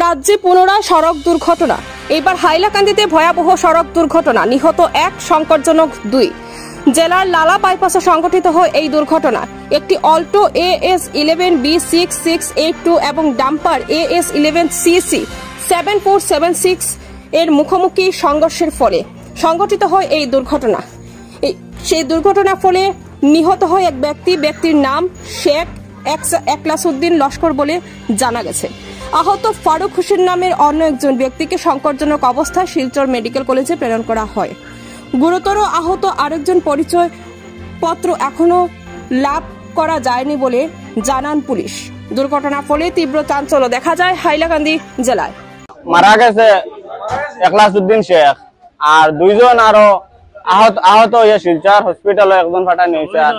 রাজ্যে পুনরায় সড়ক দুর্ঘটনা। এবার হাইলাকান্দিতে ভয়াবহ সড়ক দুর্ঘটনা, নিহত 1, সংকটজনক 2। জেলার লালা বাইপাসে সংঘটিত হয় এই দুর্ঘটনা। একটি অল্টো AS11B6682 এবং ডাম্পার AS11CC 7476 এর মুখোমুখি সংঘর্ষের ফলে সংঘটিত হয় এই দুর্ঘটনা। সেই দুর্ঘটনার ফলে নিহত হয় এক ব্যক্তির নাম শেখ একলাসউদ্দিন লস্কর বলে জানা গেছে। আহত ফারুক হোসেন নামের অন্য একজন ব্যক্তিকে সংকটজনক অবস্থায় শিলচর মেডিকেল কলেজে প্রেরণ করা হয়। গুরুতর আহত আরেকজন পরিচয় পত্র এখনো লাভ করা যায়নি বলে জানান পুলিশ। দুর্ঘটনার ফলে তীব্র চাঞ্চল্য দেখা যায় হাইলাকান্দি জেলায়। মারা গেছে একলাসউদ্দিন শেখ, আর 2 জন আরো আহত হয়ে শিলচর হসপিটালে একজন পাঠানো হয়েছে, আর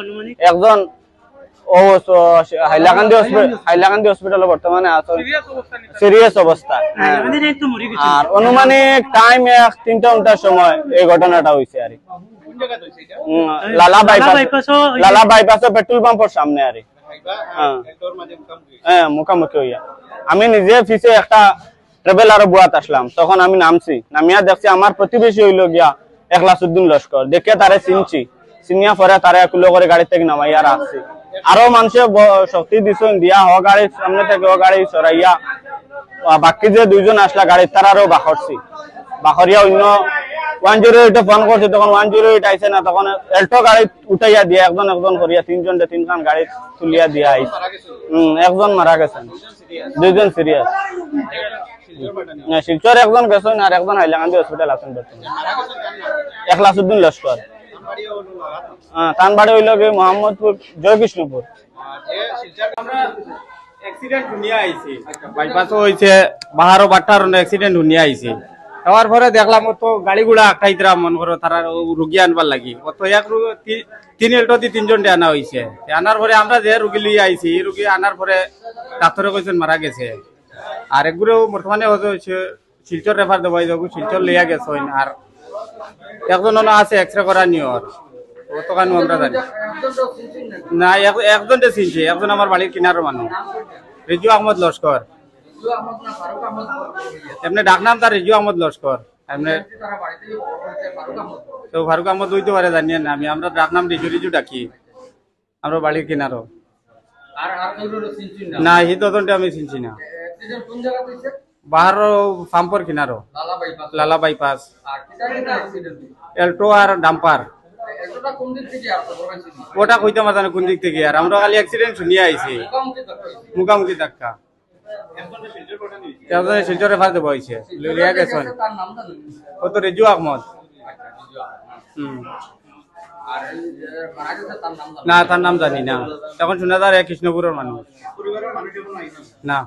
একজন হাইলাকান্দি হসপিটালে বর্তমানে আছে সিরিয়াস অবস্থা। আর অনুমানিক টাইম 3টার সময় এই ঘটনাটা হয়েছে আর লালা বাইপাস পেট্রোল পাম্পের সামনে আর মুখামুখি হইয়া। আমি নিজে পিছে একটা ট্রাভেলার বুয়াত আসলাম, তখন আমি নামিয়া দেখছি আমার প্রতিবেশী হইল গিয়া একলাসউদ্দিন লস্কর। দেখে তারে চিনিয়া পরে তারে কুলো করে গাড়ি থেকে নামাইয়া রাখছি। আরো মানুষে শক্তি দিচ্ছেন দিয়া হ গাড়ির সামনে থেকে ও গাড়ি সরাইয়া বাকি যে 2 জন আসলা গাড়ি তার আরো বাখরিয়া অন্য 108 ফোন করছে, তখন 108 আইছে না, তখন এল্টো গাড়ি উঠাইয়া দিয়া একজন করিয়া 3 খান গাড়ি তুলিয়া দিয়া আইছে। একজন মারা গেছেন, 2 জন সিরিয়াস। শিলচর একজন গেছেন আর একজন হাইলাকান্দি হসপিটাল আছেন বর্তমানে। একলাসউদ্দিন লস্কর তান বাড়ি হইল গিয়ে মোহাম্মদপুর জয়কৃষ্ণপুর। বাইপাসও হয়েছে, বাহারো বাট্টার অ্যাক্সিডেন্ট শুনিয়া আইছে। হওয়ার পরে দেখলাম তো গাড়িগুলা আটটাইতরা মন করো তারা রুগী আনবার লাগি, অত 3 এল্টো 3 জন আনা হয়েছে। আনার পরে আমরা যে রুগী লইয়া আইছি, রুগী আনার পরে ডাক্তারে কইছেন মারা গেছে। আর একগুলো বর্তমানে শিলচর রেফার দেওয়া যাবো, শিলচর লইয়া গেছে। আর একজন আছে এক্সরে করা নিয়র, অতখানি আমরা জানি না। একজন চিনছে, একজন আমার বাড়ির কিনারও মানুষ, রিজু আহমদ লস্কর। এমনি ডাক নাম তার রিজু আহমদ লস্কর। এমনি তো ফারুক আহমদ হইতে পারে জানি না আমি, আমরা ডাক নাম রিজু ডাকি, আমরা বাড়ির কিনারও না। হি তদন্তে আমি চিনছি না। বাহারো পাম্পর কিনারও লালা বাইপাস, এল্টো আর ডাম্পার। ওটা কইতে আমার জানো কোন দিক থেকে, আর আমরা খালি অ্যাক্সিডেন্ট শুনিয়ে আইছি, মুখামুখি ধাক্কা। শিলচর রেফার দেওয়া হয়েছে, লইয়া গেছেন। ও তো রিজু আহমদ। না, তার নাম জানি না। এখন শোনা যায় কৃষ্ণপুরের মানুষ না।